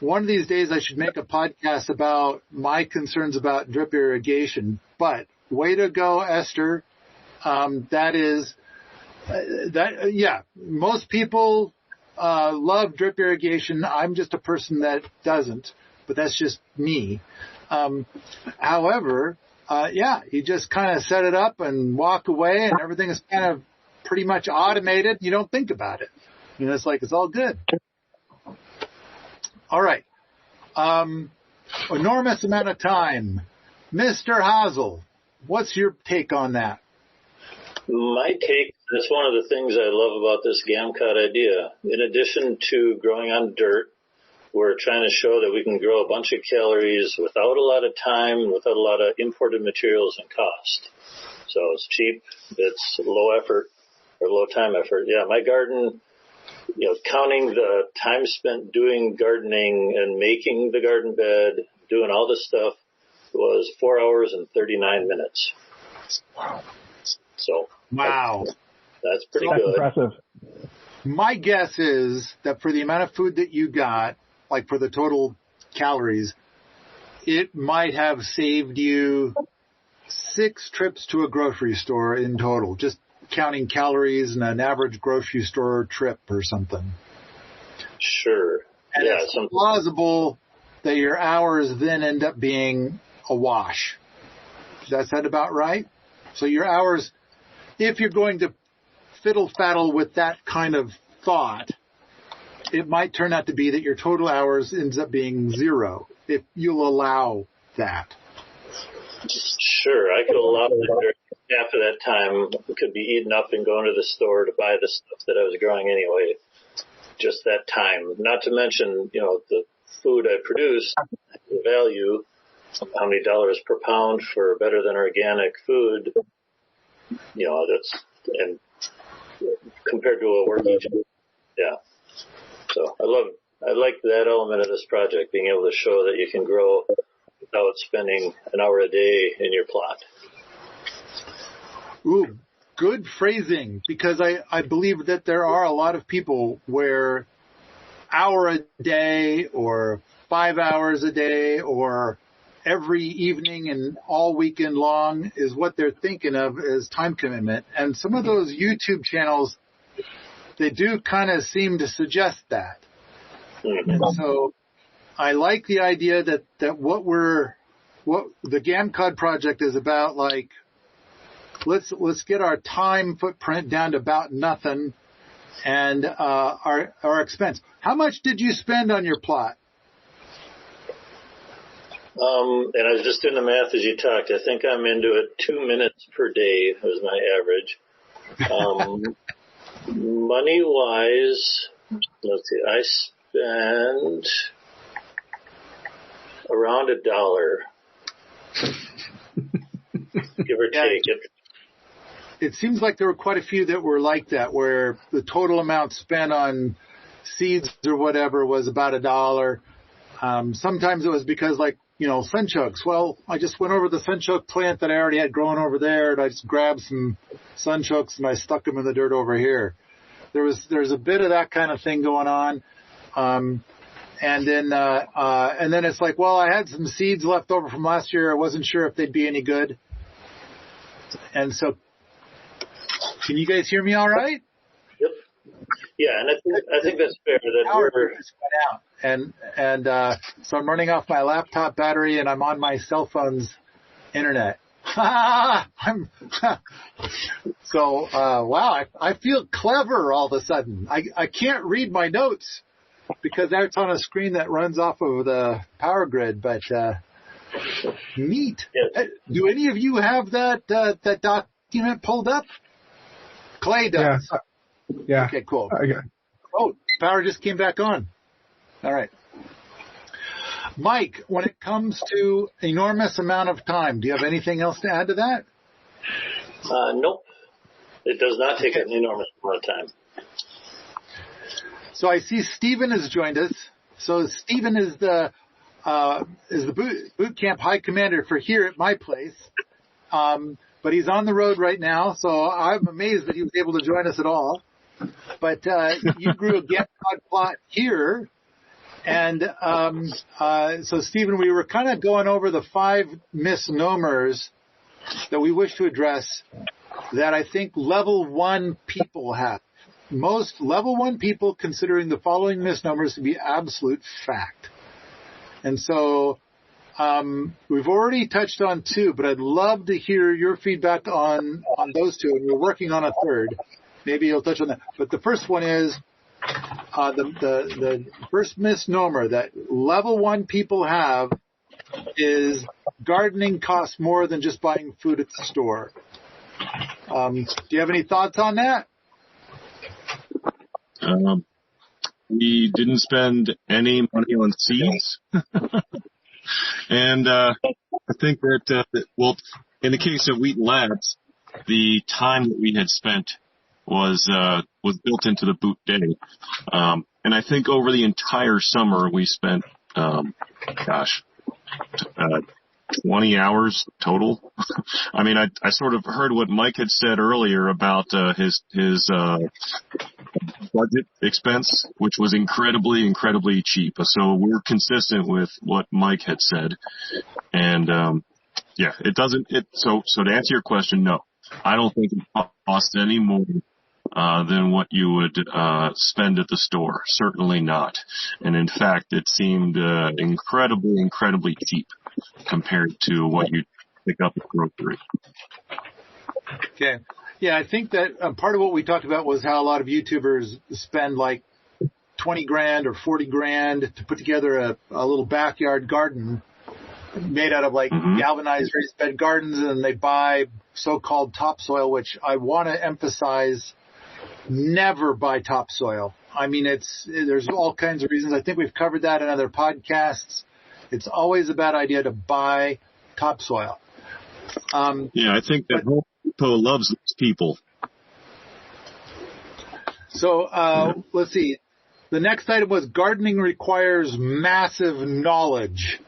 One of these days I should make a podcast about my concerns about drip irrigation, but way to go, Esther. Most people love drip irrigation. I'm just a person that doesn't, but that's just me. However, you just kind of set it up and walk away, and everything is kind of pretty much automated. You don't think about it. It's it's all good. All right. Enormous amount of time. Mr. Hazel, what's your take on that? My take, that's one of the things I love about this GAMCOD idea. In addition to growing on dirt, we're trying to show that we can grow a bunch of calories without a lot of time, without a lot of imported materials and cost. So it's cheap, it's low effort or low time effort. Yeah, my garden, counting the time spent doing gardening and making the garden bed, doing all this stuff, was 4 hours and 39 minutes. Wow. So wow, that's pretty good. Impressive. My guess is that for the amount of food that you got, like for the total calories, it might have saved you 6 trips to a grocery store in total, just counting calories and an average grocery store trip or something. Sure. And Yeah, it's plausible that your hours then end up being a wash. Does that sound about right? So your hours, if you're going to fiddle-faddle with that kind of thought, it might turn out to be that your total hours ends up being 0, if you'll allow that. Sure, I could allow that half of that time could be eaten up and going to the store to buy the stuff that I was growing anyway. Just that time. Not to mention, the food I produce, the value, how many dollars per pound for better than organic food, that's, and compared to a working job. Yeah. So I like that element of this project, being able to show that you can grow without spending an hour a day in your plot. Ooh, good phrasing, because I believe that there are a lot of people where hour a day or 5 hours a day or every evening and all weekend long is what they're thinking of as time commitment. And some of those YouTube channels, they do kind of seem to suggest that. Mm-hmm. And so I like the idea that what the GAMCOD project is about, like, let's get our time footprint down to about nothing, and our expense. How much did you spend on your plot? And I was just doing the math as you talked. I think I'm into it 2 minutes per day was my average. Money wise, let's see, I spent around $1, give or take it. It seems like there were quite a few that were like that, where the total amount spent on seeds or whatever was about $1. Sometimes it was because, like, sunchokes. Well, I just went over the sunchoke plant that I already had growing over there, and I just grabbed some sunchokes and I stuck them in the dirt over here. There's a bit of that kind of thing going on. And then it's like, well, I had some seeds left over from last year. I wasn't sure if they'd be any good. And so, can you guys hear me all right? Yep. Yeah, and I think that's fair. So I'm running off my laptop battery and I'm on my cell phone's internet. Wow, I feel clever all of a sudden. I can't read my notes because that's on a screen that runs off of the power grid, but neat. Yes. Do any of you have that document pulled up? Clay does. Yeah. Okay, cool. Okay. Oh, power just came back on. All right. Mike, when it comes to enormous amount of time, do you have anything else to add to that? Nope. It does not take an enormous amount of time. So I see Stephen has joined us. So Stephen is the boot camp high commander for here at my place. But he's on the road right now, so I'm amazed that he was able to join us at all. But you grew a GAMCOD plot here. And so, Stephen, we were kind of going over the 5 misnomers that we wish to address that I think level 1 people have. Most level 1 people considering the following misnomers to be absolute fact. And so we've already touched on 2, but I'd love to hear your feedback on those 2. And we're working on a 3rd. Maybe you'll touch on that. But the first one is the first misnomer that level 1 people have is gardening costs more than just buying food at the store. Do you have any thoughts on that? We didn't spend any money on seeds. And I think that, in the case of Wheat Labs, the time that we had spent was built into the boot day. And I think over the entire summer we spent, 20 hours total. I mean, I sort of heard what Mike had said earlier about his budget expense, which was incredibly cheap. So we're consistent with what Mike had said. And yeah, it doesn't. So to answer your question, no, I don't think it costs any more than what you would spend at the store. Certainly not. And in fact, it seemed incredibly cheap compared to what you pick up at grocery. Okay. Yeah, I think that part of what we talked about was how a lot of YouTubers spend like 20 grand or 40 grand to put together a little backyard garden made out of like galvanized raised bed gardens, and they buy so-called topsoil, which I want to emphasize, never buy topsoil. I mean, there's all kinds of reasons. I think we've covered that in other podcasts. It's always a bad idea to buy topsoil. Yeah, I think that Home Depot loves those people. So let's see. The next item was gardening requires massive knowledge.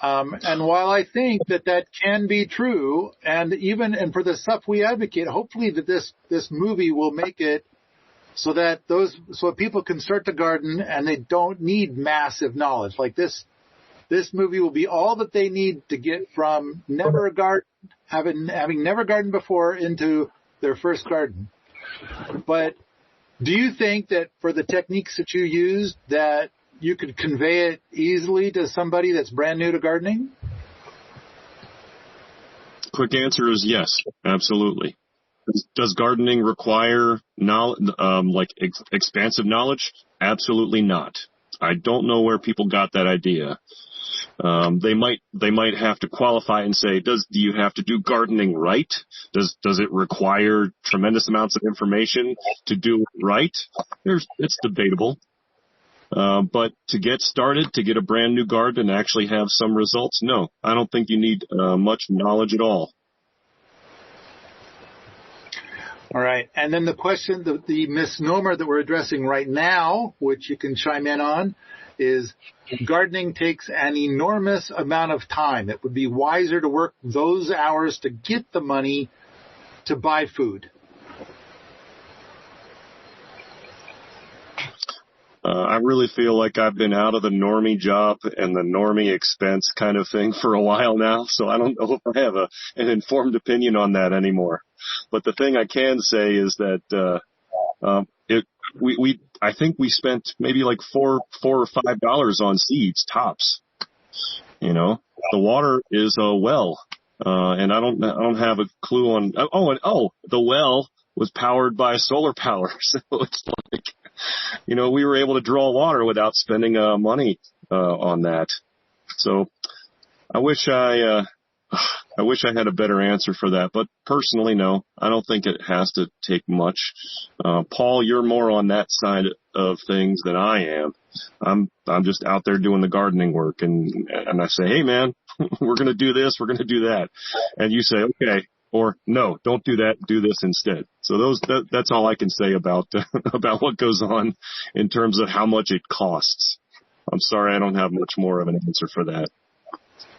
And while I think that can be true, and for the stuff we advocate, hopefully that this movie will make it so that people can start to garden and they don't need massive knowledge. Like this movie will be all that they need to get from having never gardened before into their first garden. But do you think that for the techniques that you used that you could convey it easily to somebody that's brand new to gardening? Quick answer is yes, absolutely. Does gardening require expansive knowledge? Absolutely not. I don't know where people got that idea. They might have to qualify and say, do you have to do gardening right? Does it require tremendous amounts of information to do it right? It's debatable. But to get started, to get a brand new garden and actually have some results, no, I don't think you need much knowledge at all. All right. And then the question, the misnomer that we're addressing right now, which you can chime in on, is gardening takes an enormous amount of time. It would be wiser to work those hours to get the money to buy food. I really feel like I've been out of the normie job and the normie expense kind of thing for a while now, so I don't know if I have an informed opinion on that anymore. But the thing I can say is that I think we spent maybe like $4 or $5 on seeds tops. You know, the water is a well, and I don't have a clue on. The well was powered by solar power, so it's like, you know, we were able to draw water without spending money on that. So I wish I had a better answer for that, but personally, no, I don't think it has to take much. Paul, you're more on that side of things than I am. I'm just out there doing the gardening work, and I say, hey man, we're going to do this, we're going to do that. And you say, okay, or no, don't do that, do this instead. So that's all I can say about what goes on in terms of how much it costs. I'm sorry, I don't have much more of an answer for that.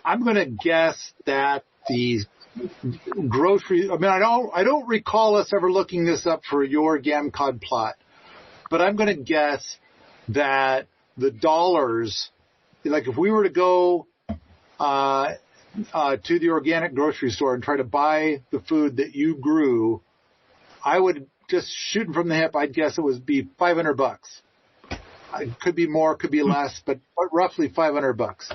I'm going to guess that the grocery, I mean, I don't recall us ever looking this up for your GAMCOD plot, but I'm going to guess that the dollars, like if we were to go to the organic grocery store and try to buy the food that you grew, I would just shooting from the hip, I'd guess it would be $500. It could be more, could be less, but roughly $500.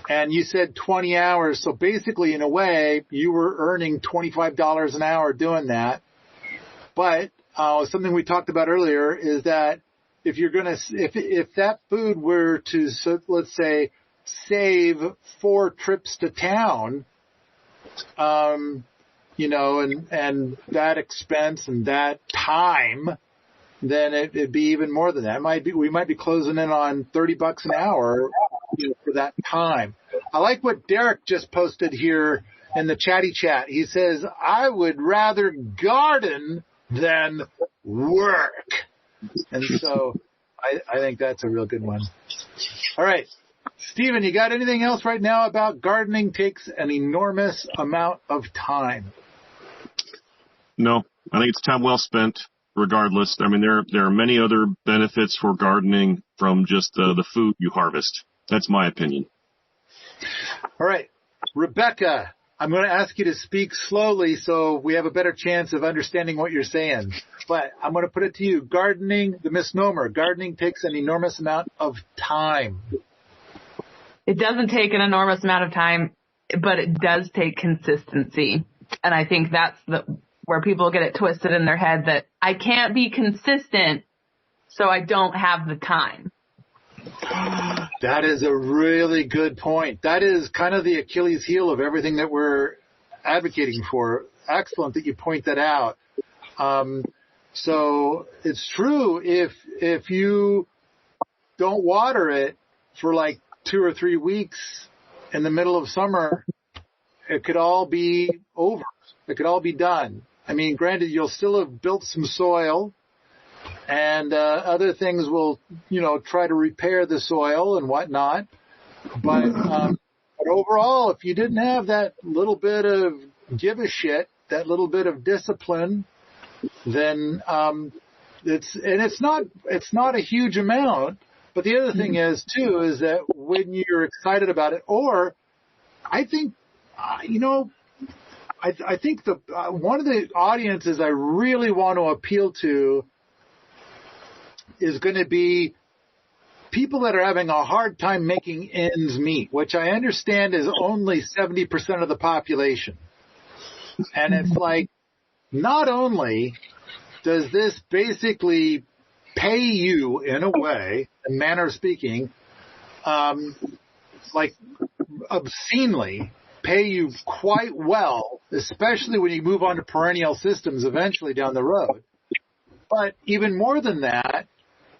And you said 20 hours. So basically, in a way, you were earning $25 an hour doing that. But something we talked about earlier is that if you're going to, if that food were to, so let's say, save 4 trips to town, you know, and that expense and that time, then it'd be even more than that. We might be closing in on $30 an hour, you know, for that time. I like what Derek just posted here in the chatty chat. He says, I would rather garden than work. And so I think that's a real good one. All right. Steven, you got anything else right now about gardening takes an enormous amount of time? No, I think it's time well spent regardless. I mean, there are many other benefits for gardening from just the food you harvest. That's my opinion. All right. Rebekah, I'm going to ask you to speak slowly so we have a better chance of understanding what you're saying. But I'm going to put it to you. Gardening, the misnomer, gardening takes an enormous amount of time. It doesn't take an enormous amount of time, but it does take consistency. And I think that's where people get it twisted in their head that I can't be consistent, so I don't have the time. That is a really good point. That is kind of the Achilles heel of everything that we're advocating for. Excellent that you point that out. So it's true if you don't water it for like 2 or 3 weeks in the middle of summer, it could all be over. It could all be done. I mean, granted, you'll still have built some soil, and other things will, try to repair the soil and whatnot. But overall, if you didn't have that little bit of give a shit, that little bit of discipline, then it's not a huge amount. But the other thing is too is that when you're excited about it, or I think I think one of the audiences I really want to appeal to is going to be people that are having a hard time making ends meet, which I understand is only 70% of the population. And it's like, not only does this basically pay you in a way, a manner of speaking, like obscenely pay you quite well, especially when you move on to perennial systems eventually down the road. But even more than that,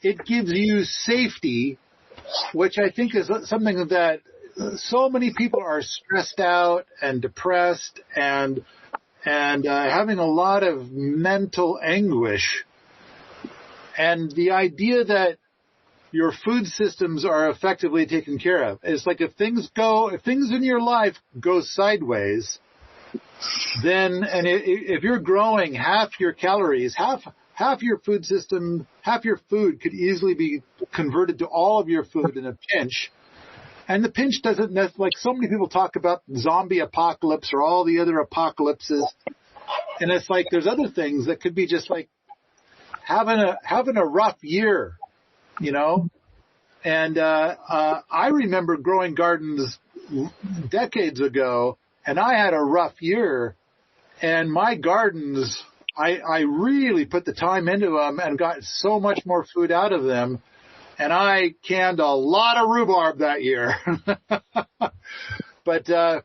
it gives you safety, which I think is something that so many people are stressed out and depressed and having a lot of mental anguish. And the idea that your food systems are effectively taken care of. It's like if things in your life go sideways, then, and if you're growing half your calories, half your food system, half your food could easily be converted to all of your food in a pinch. And the pinch doesn't necessarily, like so many people talk about zombie apocalypse or all the other apocalypses. And it's like there's other things that could be just like having a rough year. And I remember growing gardens decades ago, and I had a rough year, and my gardens, I really put the time into them and got so much more food out of them, and I canned a lot of rhubarb that year. But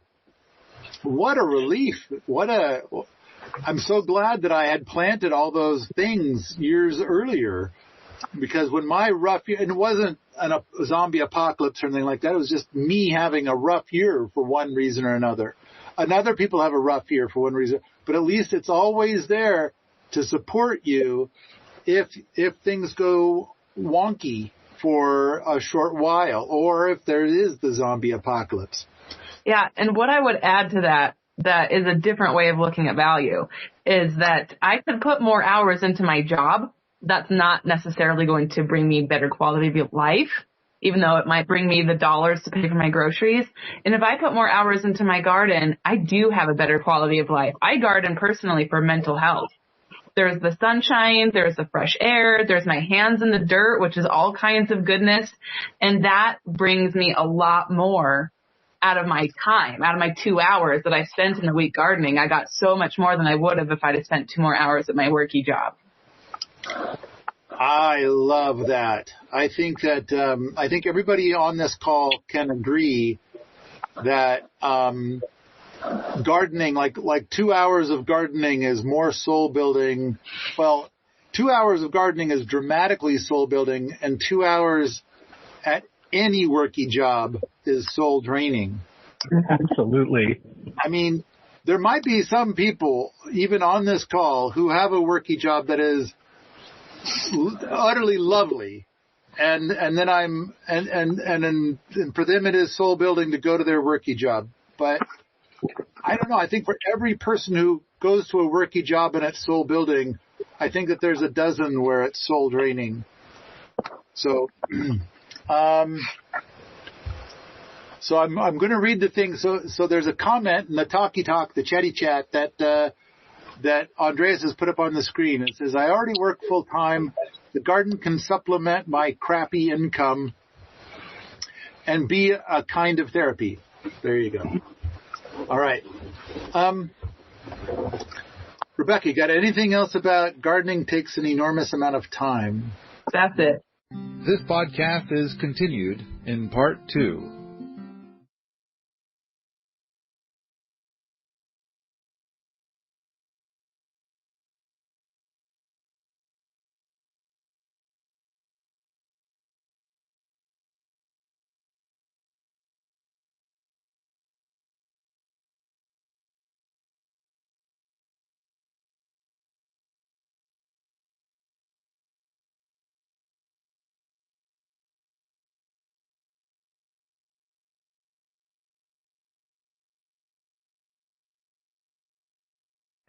what a relief. I'm so glad that I had planted all those things years earlier. Because when my rough year, and it wasn't a zombie apocalypse or anything like that, it was just me having a rough year for one reason or another. And other people have a rough year for one reason, but at least it's always there to support you if things go wonky for a short while, or if there is the zombie apocalypse. Yeah, and what I would add to that is a different way of looking at value, is that I could put more hours into my job. That's not necessarily going to bring me better quality of life, even though it might bring me the dollars to pay for my groceries. And if I put more hours into my garden, I do have a better quality of life. I garden personally for mental health. There's the sunshine, there's the fresh air, there's my hands in the dirt, which is all kinds of goodness. And that brings me a lot more out of my time, out of my 2 hours that I spent in the week gardening. I got so much more than I would have if I'd have spent 2 more hours at my worky job. I love that. I think everybody on this call can agree that gardening, like 2 hours of gardening is more soul building. Well, 2 hours of gardening is dramatically soul building, and 2 hours at any worky job is soul draining. Absolutely. I mean, there might be some people, even on this call, who have a worky job that is utterly lovely, and then and for them it is soul building to go to their worky job. But I don't know. I think for every person who goes to a worky job and it's soul building, I think that there's a dozen where it's soul draining. So, so I'm going to read the thing. So there's a comment in the Talkie Talk, the Chatty Chat that Andreas has put up on the screen. It says, I already work full time. The garden can supplement my crappy income and be a kind of therapy. There you go. All right. Rebekah, you got anything else about gardening takes an enormous amount of time? That's it. This podcast is continued in part 2.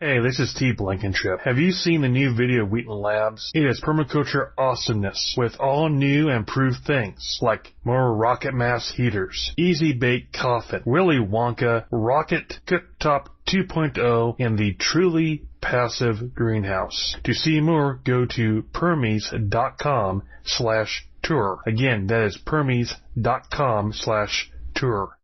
Hey, this is T. Blankenship. Have you seen the new video of Wheaton Labs? It is permaculture awesomeness with all new and improved things like more rocket mass heaters, easy bake coffin, Willy Wonka, rocket cooktop 2.0, and the truly passive greenhouse. To see more, go to permies.com/tour. Again, that is permies.com/tour.